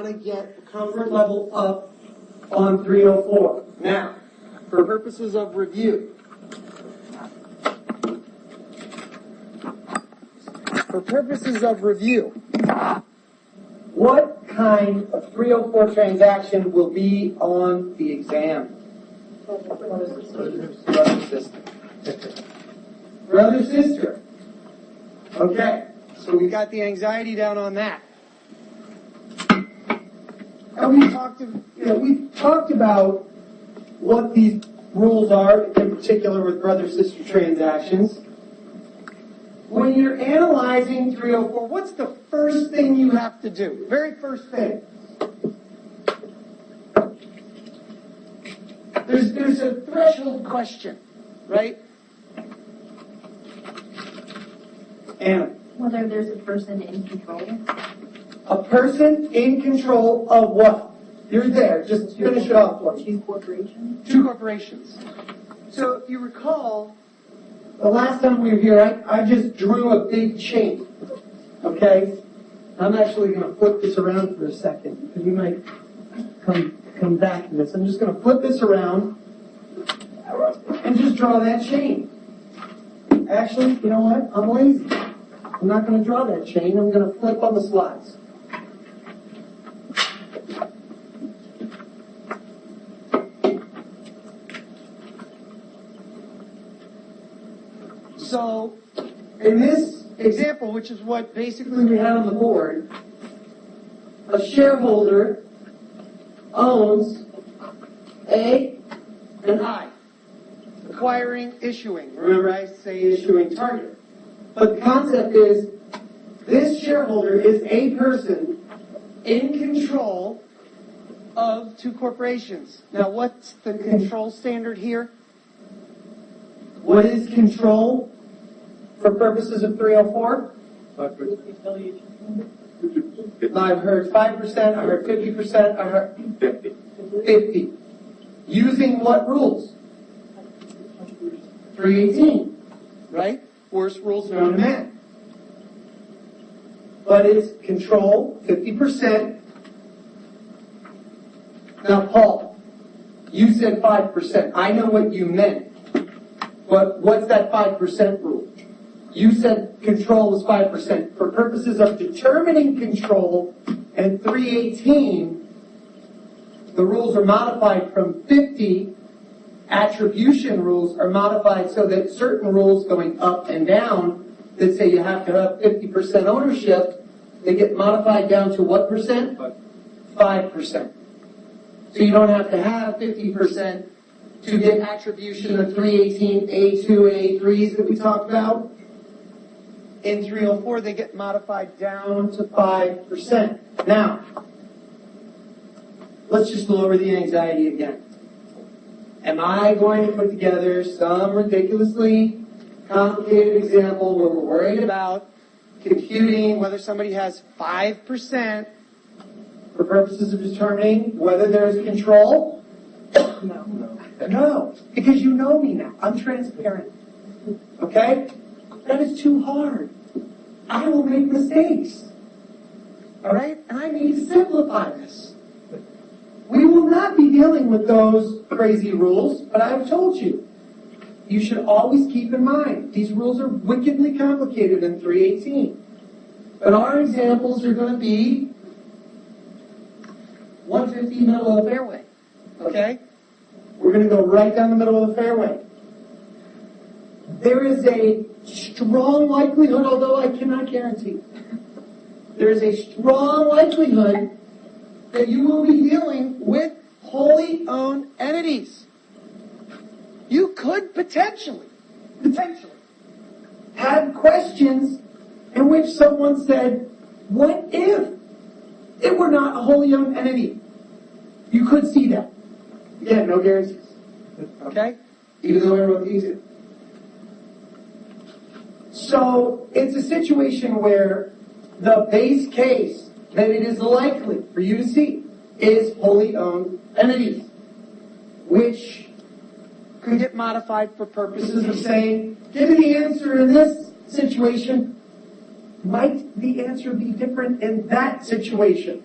want to get the comfort level up on 304. Now, for purposes of review, what kind of 304 transaction will be on the exam? Brother, sister. Okay, so we got the anxiety down on that. And we talked about what these rules are, in particular with brother-sister transactions. When you're analyzing 304, what's the first thing you have to do? Very first thing. There's a threshold question, right? Anna. Whether there's a person in control. A person in control of what? You're there. Just finish it off for me. Two corporations. Two corporations. So if you recall, the last time we were here, I just drew a big chain. Okay? I'm actually going to flip this around for a second, because we might come back to this. I'm just going to flip this around and just draw that chain. Actually, you know what? I'm lazy. I'm not going to draw that chain. I'm going to flip on the slides. So, in this example, which is what basically we had on the board, a shareholder owns A and I. Acquiring, issuing. Remember, I say issuing target. But the concept is, this shareholder is a person in control of two corporations. Now, what's the control standard here? What is control for purposes of 304? 5%. I've heard 5%, I heard 50%, I heard 50. Using what rules? 318, right? Worst rules known to man. But it's control, 50%. Now, Paul, you said 5%. I know what you meant. But what's that 5% rule? You said control was 5%. For purposes of determining control and 318, the rules are modified from 50. Attribution rules are modified so that certain rules going up and down that say you have to have 50% ownership, they get modified down to what percent? 5%. So you don't have to have 50% to get attribution of 318, A2, and A3s that we talked about. In 304, they get modified down to 5%. Now, let's just lower the anxiety again. Am I going to put together some ridiculously complicated example where we're worried about computing whether somebody has 5% for purposes of determining whether there's control? No, because you know me now. I'm transparent. Okay? That is too hard. I will make mistakes. All right? And I need to simplify this. We will not be dealing with those crazy rules, but I've told you, you should always keep in mind, these rules are wickedly complicated in 318. But our examples are going to be 150 middle of the fairway. Okay? We're going to go right down the middle of the fairway. There is a strong likelihood, although I cannot guarantee, there is a strong likelihood that you will be dealing with wholly owned entities. You could potentially, have questions in which someone said, what if it were not a wholly owned entity? You could see that. Again, no guarantees. Okay? Even though I wrote the example. So, it's a situation where the base case that it is likely for you to see is wholly owned entities, which could get modified for purposes of saying, give me the answer in this situation. Might the answer be different in that situation?